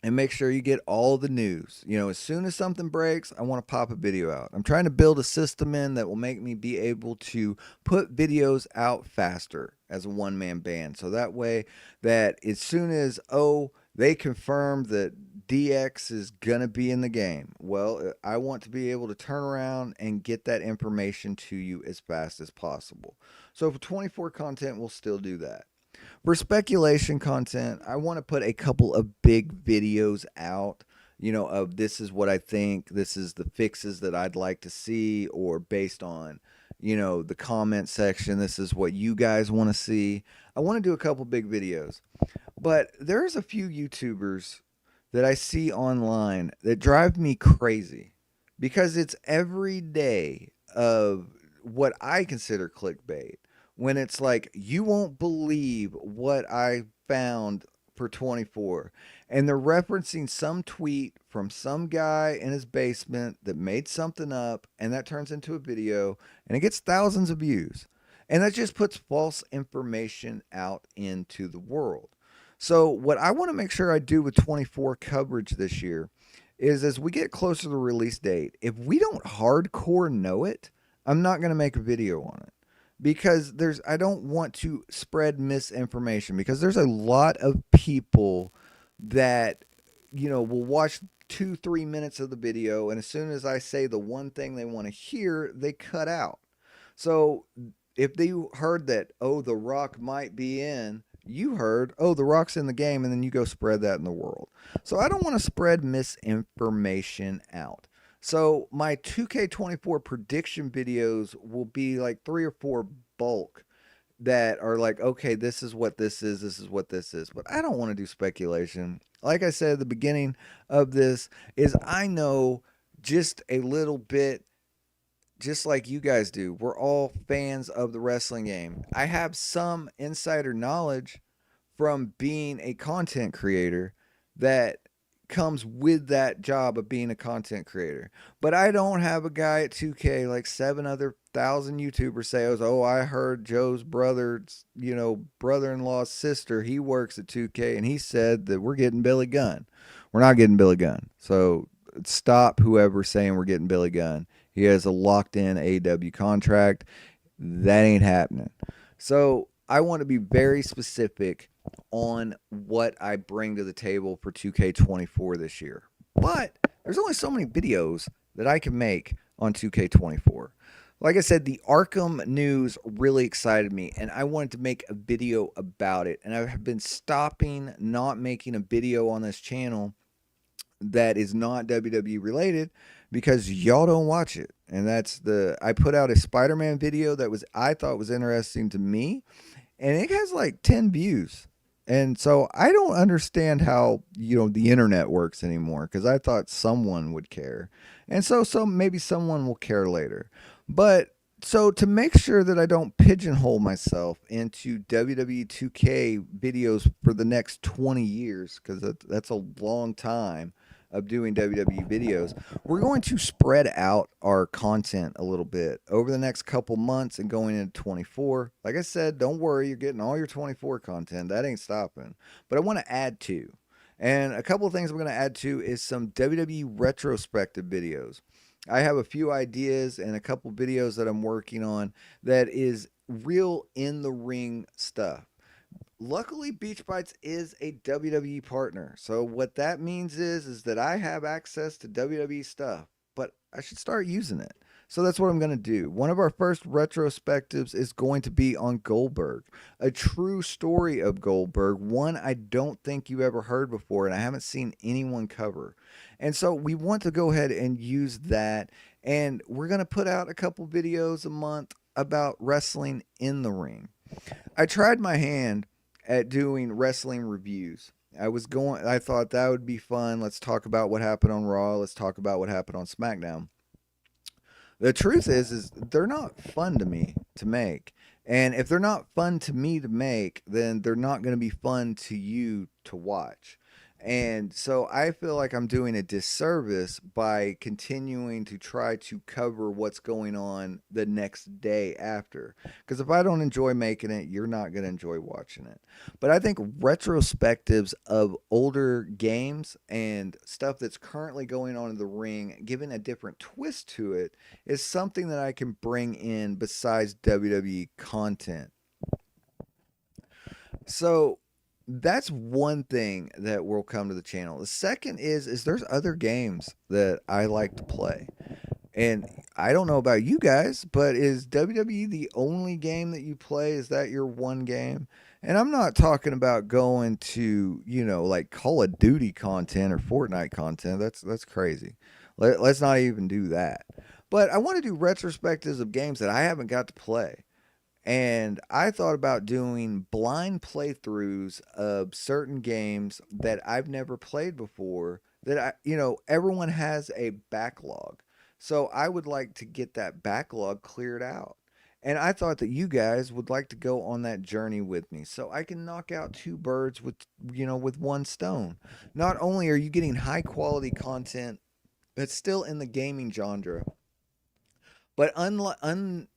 and make sure you get all the news. You know, as soon as something breaks, I want to pop a video out. I'm trying to build a system in that will make me be able to put videos out faster as a one-man band. So that way that as soon as, they confirm that DX is going to be in the game, well, I want to be able to turn around and get that information to you as fast as possible. So for 24 content, we'll still do that. For speculation content, I want to put a couple of big videos out, of this is what I think, this is the fixes that I'd like to see, or based on, the comment section, this is what you guys want to see. I want to do a couple big videos. But there's a few YouTubers that I see online that drive me crazy because it's every day of what I consider clickbait. When it's like, you won't believe what I found for 24. And they're referencing some tweet from some guy in his basement that made something up, and that turns into a video, and it gets thousands of views. And that just puts false information out into the world. So what I want to make sure I do with 24 coverage this year is as we get closer to the release date, if we don't hardcore know it, I'm not going to make a video on it. Because I don't want to spread misinformation, because there's a lot of people that, will watch 2-3 minutes of the video, and as soon as I say the one thing they want to hear, they cut out. So if they heard that, The Rock might be in, you heard, The Rock's in the game, and then you go spread that in the world. So I don't want to spread misinformation out. So my 2K24 prediction videos will be like 3 or 4 bulk that are like, okay, this is what this is what this is. But I don't want to do speculation. Like I said at the beginning of this, is I know just a little bit, just like you guys do. We're all fans of the wrestling game. I have some insider knowledge from being a content creator that comes with that job of being a content creator. But I don't have a guy at 2K like 7 other thousand YouTubers say, I heard Joe's brother's, brother-in-law's sister, he works at 2K, and he said that we're getting Billy Gunn. We're not getting Billy Gunn. So stop whoever's saying we're getting Billy Gunn. He has a locked-in AEW contract. That ain't happening. So I want to be very specific on what I bring to the table for 2K24 this year. But there's only so many videos that I can make on 2K24. Like I said, the Arkham news really excited me, and I wanted to make a video about it. And I have been stopping not making a video on this channel that is not WWE related because y'all don't watch it. And I put out a Spider-Man video that I thought was interesting to me, and it has like 10 views. And so I don't understand how, the internet works anymore, because I thought someone would care. And so maybe someone will care later. But so to make sure that I don't pigeonhole myself into WWE 2K videos for the next 20 years, because that's a long time of doing WWE videos, we're going to spread out our content a little bit over the next couple months and going into 24. Like I said, don't worry, you're getting all your 24 content. That ain't stopping. But I want to add to. And a couple of things I'm going to add to is some WWE retrospective videos. I have a few ideas and a couple videos that I'm working on that is real in the ring stuff. Luckily, BeachBytes is a WWE partner. So what that means is that I have access to WWE stuff, but I should start using it. So that's what I'm going to do. One of our first retrospectives is going to be on Goldberg, a true story of Goldberg, one I don't think you ever heard before, and I haven't seen anyone cover. And so we want to go ahead and use that, and we're going to put out a couple videos a month about wrestling in the ring. I tried my hand at doing wrestling reviews. I thought that would be fun. Let's talk about what happened on Raw. Let's talk about what happened on SmackDown. The truth is they're not fun to me to make. And if they're not fun to me to make, then they're not going to be fun to you to watch. And so I feel like I'm doing a disservice by continuing to try to cover what's going on the next day after. Because if I don't enjoy making it, you're not going to enjoy watching it. But I think retrospectives of older games and stuff that's currently going on in the ring, giving a different twist to it, is something that I can bring in besides WWE content. So that's one thing that will come to the channel. The second is there's other games that I like to play. And I don't know about you guys, but is WWE the only game that you play? Is that your one game? And I'm not talking about going to, like Call of Duty content or Fortnite content. That's crazy. Let's not even do that. But I want to do retrospectives of games that I haven't got to play. And I thought about doing blind playthroughs of certain games that I've never played before, that everyone has a backlog. So I would like to get that backlog cleared out. And I thought that you guys would like to go on that journey with me, so I can knock out two birds with one stone. Not only are you getting high quality content that's still in the gaming genre, but unseen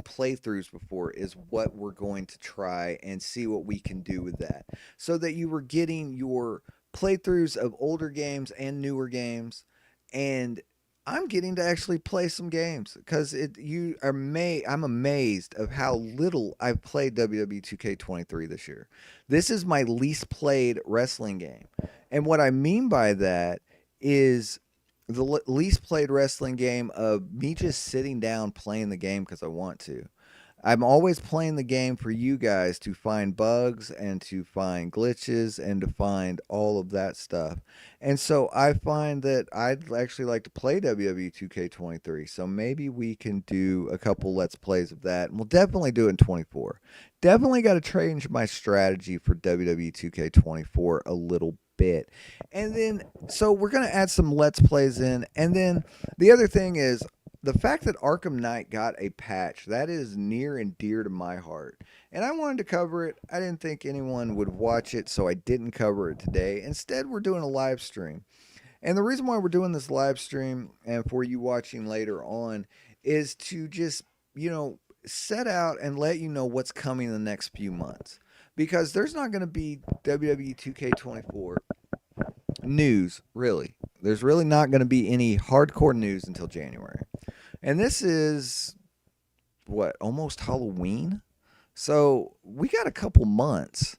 playthroughs before is what we're going to try and see what we can do with that, so that you were getting your playthroughs of older games and newer games, and I'm getting to actually play some games, because I'm amazed of how little I've played WWE 2k23 this year. This is my least played wrestling game, and what I mean by that is the least played wrestling game of me just sitting down playing the game because I want to. I'm always playing the game for you guys to find bugs and to find glitches and to find all of that stuff. And so I find that I'd actually like to play WWE 2K23. So maybe we can do a couple Let's Plays of that. And we'll definitely do it in 24. Definitely got to change my strategy for WWE 2K24 a little bit. And then, so we're going to add some Let's Plays in. And then the other thing is, the fact that Arkham Knight got a patch, that is near and dear to my heart. And I wanted to cover it. I didn't think anyone would watch it, so I didn't cover it today. Instead, we're doing a live stream. And the reason why we're doing this live stream, and for you watching later on, is to just, set out and let you know what's coming in the next few months. Because there's not going to be WWE 2K24 news, really. There's really not going to be any hardcore news until January. And this is, almost Halloween? So we got a couple months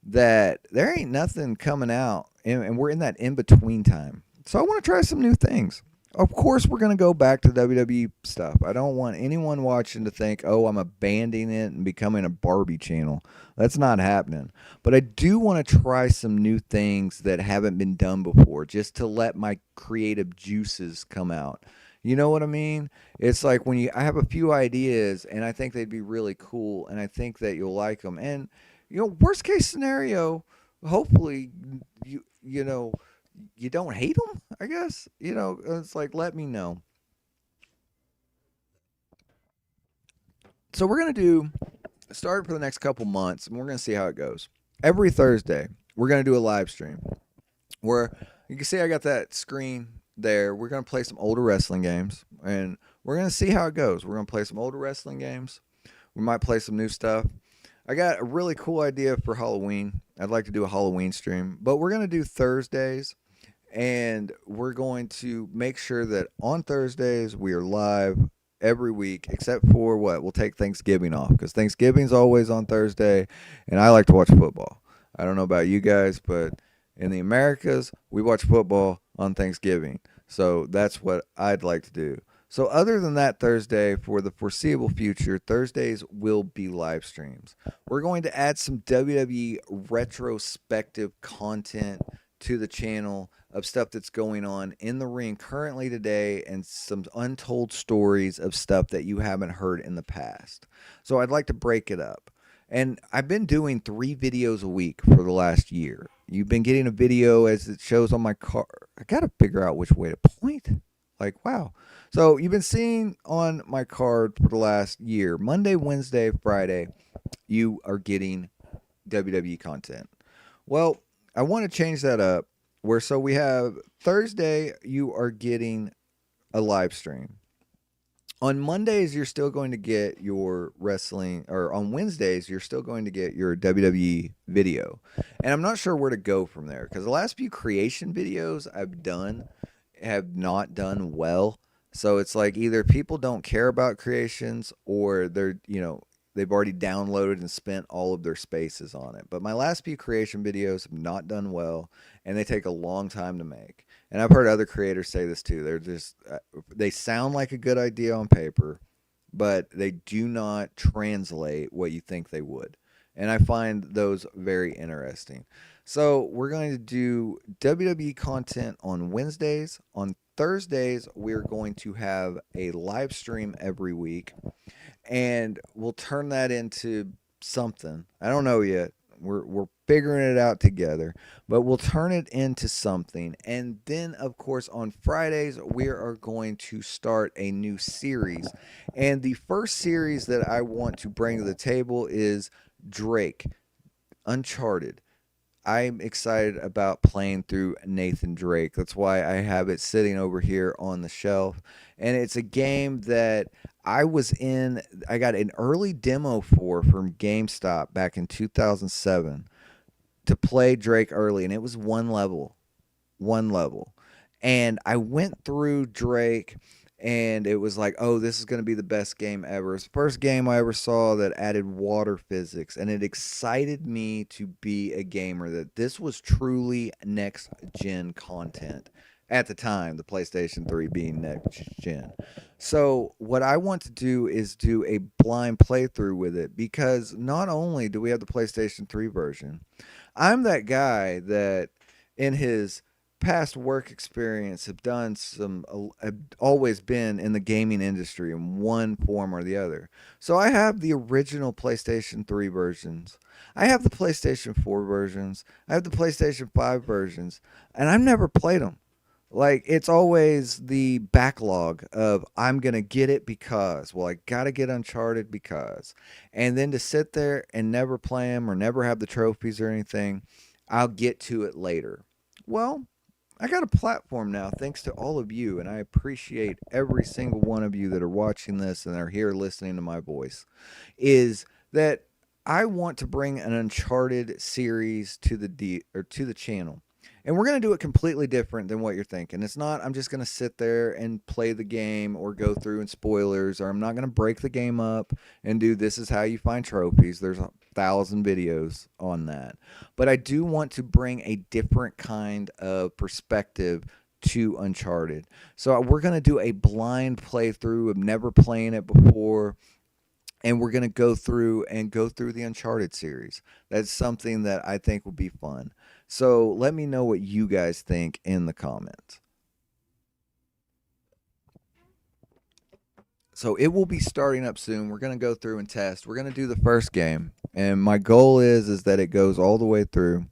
that there ain't nothing coming out, and we're in that in between time. So I want to try some new things. Of course, we're going to go back to WWE stuff. I don't want anyone watching to think, oh, I'm abandoning it and becoming a Barbie channel. That's not happening. But I do want to try some new things that haven't been done before, just to let my creative juices come out. You know what I mean? It's like when I have a few ideas and I think they'd be really cool and I think that you'll like them. And worst case scenario, hopefully you know you don't hate them. I guess it's like let me know. So we're gonna do start for the next couple months, and we're gonna see how it goes. Every Thursday, we're gonna do a live stream where you can see I got that screen there. We're gonna play some older wrestling games, and we're gonna see how it goes. We're gonna play some older wrestling games. We might play some new stuff. I got a really cool idea for Halloween. I'd like to do a Halloween stream, but we're going to do Thursdays, and we're going to make sure that on Thursdays we are live every week, except for what? We'll take Thanksgiving off because Thanksgiving's always on Thursday, and I like to watch football. I don't know about you guys, but in the Americas, we watch football on Thanksgiving. So that's what I'd like to do. So other than that Thursday, for the foreseeable future, Thursdays will be live streams. We're going to add some WWE retrospective content to the channel of stuff that's going on in the ring currently today and some untold stories of stuff that you haven't heard in the past. So I'd like to break it up. And I've been doing 3 videos a week for the last year. You've been getting a video as it shows on my car. I got to figure out which way to point. Like, wow. So you've been seeing on my card for the last year, Monday, Wednesday, Friday, you are getting WWE content. Well, I want to change that up where so we have Thursday, you are getting a live stream. On Mondays, you're still going to get your wrestling, or on Wednesdays, you're still going to get your WWE video. And I'm not sure where to go from there because the last few creation videos I've done have not done well. So it's like either people don't care about creations or they've already downloaded and spent all of their spaces on it. But my last few creation videos have not done well and they take a long time to make. And I've heard other creators say this too. They're just they sound like a good idea on paper, but they do not translate what you think they would. And I find those very interesting. So we're going to do WWE content on Wednesdays. On Thursdays, we're going to have a live stream every week. And we'll turn that into something. I don't know yet. We're figuring it out together, but we'll turn it into something. And then, of course, on Fridays, we are going to start a new series. And the first series that I want to bring to the table is Drake, Uncharted. I'm excited about playing through Nathan Drake. That's why I have it sitting over here on the shelf. And it's a game that I got an early demo from GameStop back in 2007 to play Drake early, and it was one level. One level. And I went through Drake and it was like, oh, this is going to be the best game ever. It's the first game I ever saw that added water physics, and it excited me to be a gamer, that this was truly next-gen content at the time, the PlayStation 3 being next-gen. So what I want to do is do a blind playthrough with it, because not only do we have the PlayStation 3 version, I'm that guy that in his past work experience have always been in the gaming industry in one form or the other. So I have the original PlayStation 3 versions. I have the PlayStation 4 versions. I have the PlayStation 5 versions, and I've never played them. Like, it's always the backlog of I'm going to get it because, well, I got to get Uncharted because. And then to sit there and never play them or never have the trophies or anything, I'll get to it later. Well, I got a platform now thanks to all of you, and I appreciate every single one of you that are watching this and are here listening to my voice, is that I want to bring an Uncharted series to the channel. And we're going to do it completely different than what you're thinking. It's not, I'm just going to sit there and play the game or go through and spoilers, or I'm not going to break the game up and do this is how you find trophies. There's 1,000 videos on that. But I do want to bring a different kind of perspective to Uncharted. So we're going to do a blind playthrough of never playing it before, and we're going to go through the Uncharted series. That's something that I think will be fun. So let me know what you guys think in the comments. So it will be starting up soon. We're going to go through and test. We're going to do the first game, and my goal is that it goes all the way through,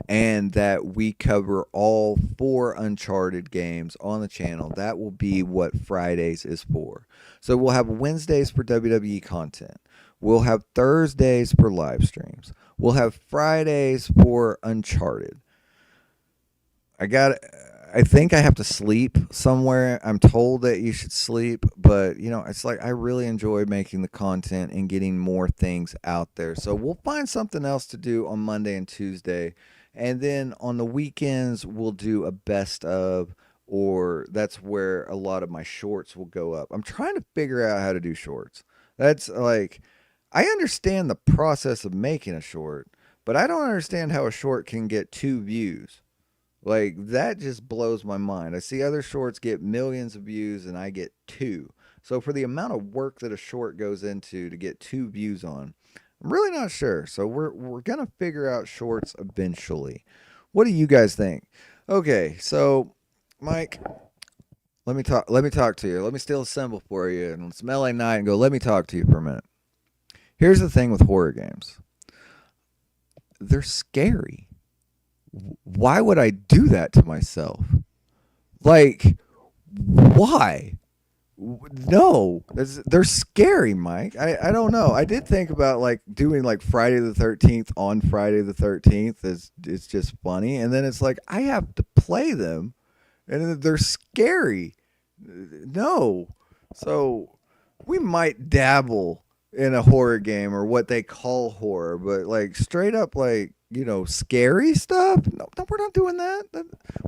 and that we cover all 4 Uncharted games on the channel. That will be what Fridays is for. So we'll have Wednesdays for WWE content. We'll have Thursdays for live streams. We'll have Fridays for Uncharted. I think I have to sleep somewhere. I'm told that you should sleep, but it's like I really enjoy making the content and getting more things out there. So we'll find something else to do on Monday and Tuesday. And then on the weekends, we'll do a best of, or that's where a lot of my shorts will go up. I'm trying to figure out how to do shorts. That's like, I understand the process of making a short, but I don't understand how a short can get 2 views. Like, that just blows my mind. I see other shorts get millions of views and I get 2. So for the amount of work that a short goes into to get 2 views on, I'm really not sure. So we're going to figure out shorts eventually. What do you guys think? Okay, so Mike, let me talk to you. Let me steal a symbol for you, and it's LA night and go, let me talk to you for a minute. Here's the thing with horror games. They're scary. Why would I do that to myself? Like, why? No, they're scary, Mike. I don't know. I did think about like doing like Friday the 13th on Friday the 13th. It's just funny, and then it's like I have to play them, and they're scary. No, so we might dabble in a horror game or what they call horror, but like straight up like scary stuff. No, we're not doing that.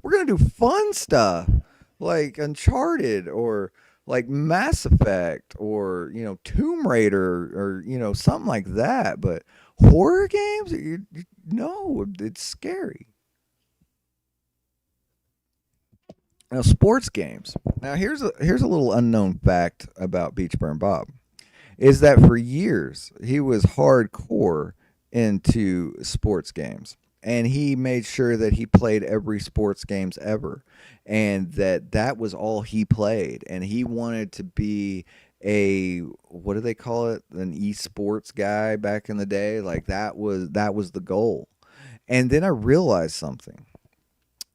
We're gonna do fun stuff like Uncharted or like Mass Effect or Tomb Raider or something like that. But horror games, no, it's scary. Now sports games. Now here's a little unknown fact about BeachBurnBob is that for years he was hardcore into sports games, and he made sure that he played every sports games ever, and that was all he played, and he wanted to be a, what do they call it, an esports guy back in the day. Like that was the goal. And then I realized something.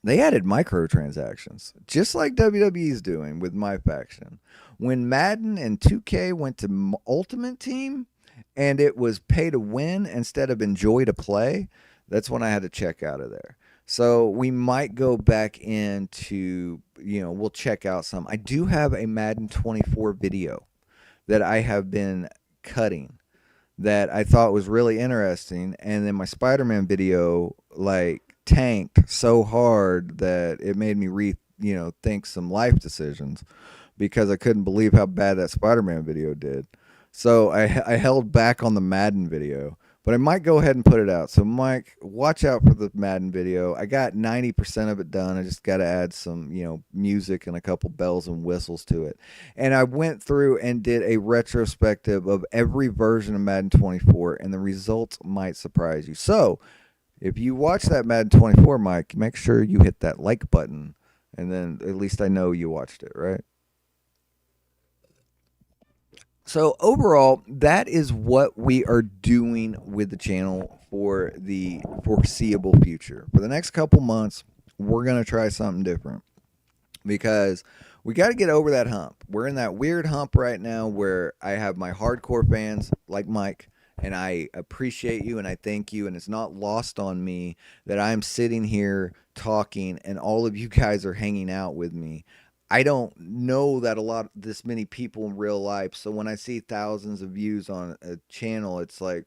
They added microtransactions, just like WWE's doing with my faction. When Madden and 2K went to Ultimate Team and it was pay to win instead of enjoy to play, that's when I had to check out of there. So we might go back into, we'll check out some. I do have a Madden 24 video that I have been cutting that I thought was really interesting. And then my Spider-Man video, like, tanked so hard that it made me think some life decisions because I couldn't believe how bad that Spider-Man video did. So I held back on the Madden video, but I might go ahead and put it out. So Mike, watch out for the Madden video. I got 90% of it done. I just got to add some, music and a couple bells and whistles to it. And I went through and did a retrospective of every version of Madden 24, and the results might surprise you. So if you watch that Madden 24, Mike, make sure you hit that like button, and then at least I know you watched it, right? So overall, that is what we are doing with the channel for the foreseeable future. For the next couple months, we're going to try something different because we got to get over that hump. We're in that weird hump right now where I have my hardcore fans like Mike, and I appreciate you and I thank you, and it's not lost on me that I'm sitting here talking and all of you guys are hanging out with me. I don't know that this many people in real life, so when I see thousands of views on a channel, it's like,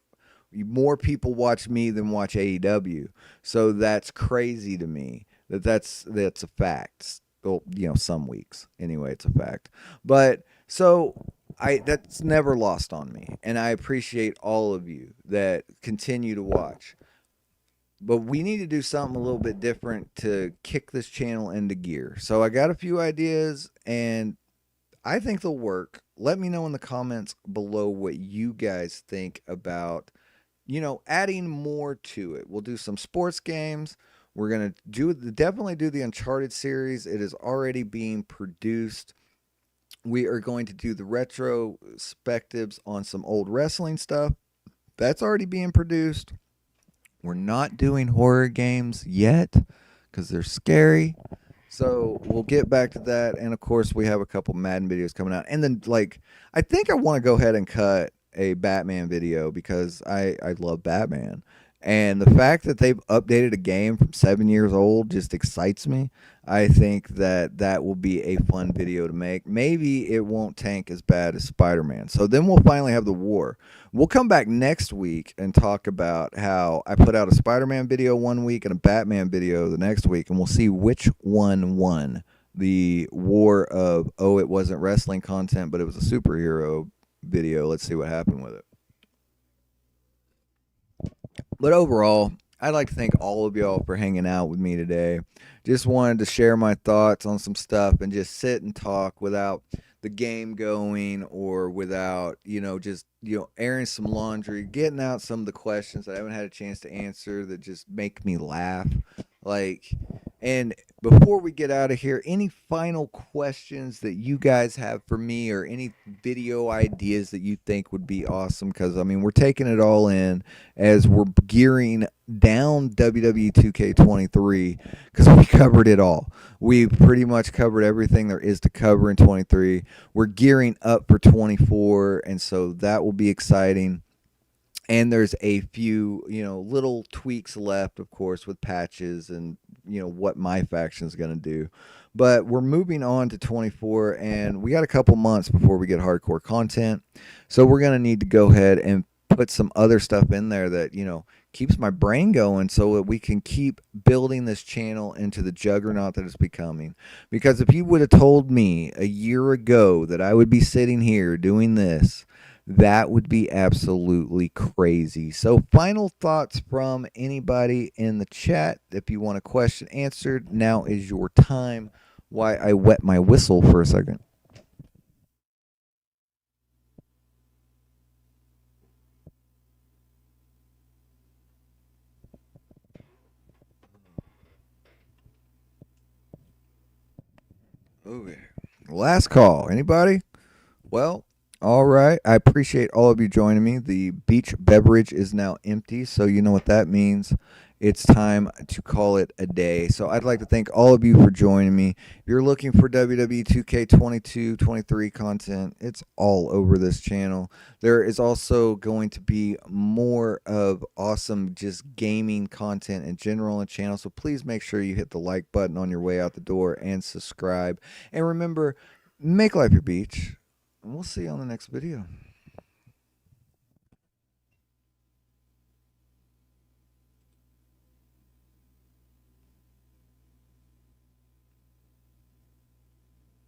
More people watch me than watch AEW. So that's crazy to me. That's a fact. Well, some weeks anyway, it's a fact. But so I that's never lost on me, and I appreciate all of you that continue to watch. But we need to do something a little bit different to kick this channel into gear. So I got a few ideas, and I think they'll work. Let me know in the comments below what you guys think about, adding more to it. We'll do some sports games. We're going to definitely do the Uncharted series. It is already being produced. We are going to do the retrospectives on some old wrestling stuff. That's already being produced. We're not doing horror games yet because they're scary. So we'll get back to that. And of course, we have a couple Madden videos coming out. And then, I think I want to go ahead and cut a Batman video because I love Batman. And the fact that they've updated a game from 7 years old just excites me. I think that will be a fun video to make. Maybe it won't tank as bad as Spider-Man. So then we'll finally have the war. We'll come back next week and talk about how I put out a Spider-Man video one week and a Batman video the next week, and we'll see which one won the war of, oh, it wasn't wrestling content, but it was a superhero video. Let's see what happened with it. But overall, I'd like to thank all of y'all for hanging out with me today. Just wanted to share my thoughts on some stuff and just sit and talk without the game going or without, just, airing some laundry, getting out some of the questions that I haven't had a chance to answer that just make me laugh. And before we get out of here, any final questions that you guys have for me or any video ideas that you think would be awesome? Because, we're taking it all in as we're gearing down WWE 2k23 because we covered it all. We've pretty much covered everything there is to cover in 23. We're gearing up for 24, and so that will be exciting. And there's a few, little tweaks left, of course, with patches and, what my faction is going to do. But we're moving on to 24, and we got a couple months before we get hardcore content. So we're going to need to go ahead and put some other stuff in there that, keeps my brain going so that we can keep building this channel into the juggernaut that it's becoming. Because if you would have told me a year ago that I would be sitting here doing this, that would be absolutely crazy. So final thoughts from anybody in the chat. If you want a question answered, now is your time. Why I wet my whistle for a second. Okay. Last call. Anybody? Well, all right. I appreciate all of you joining me. The beach beverage is now empty, so you know what that means. It's time to call it a day. So I'd like to thank all of you for joining me. If you're looking for WWE 2k22, 23 content, it's all over this channel. There is also going to be more of awesome just gaming content in general on the channel. So please make sure you hit the like button on your way out the door and subscribe. And remember, make life your beach. And we'll see you on the next video.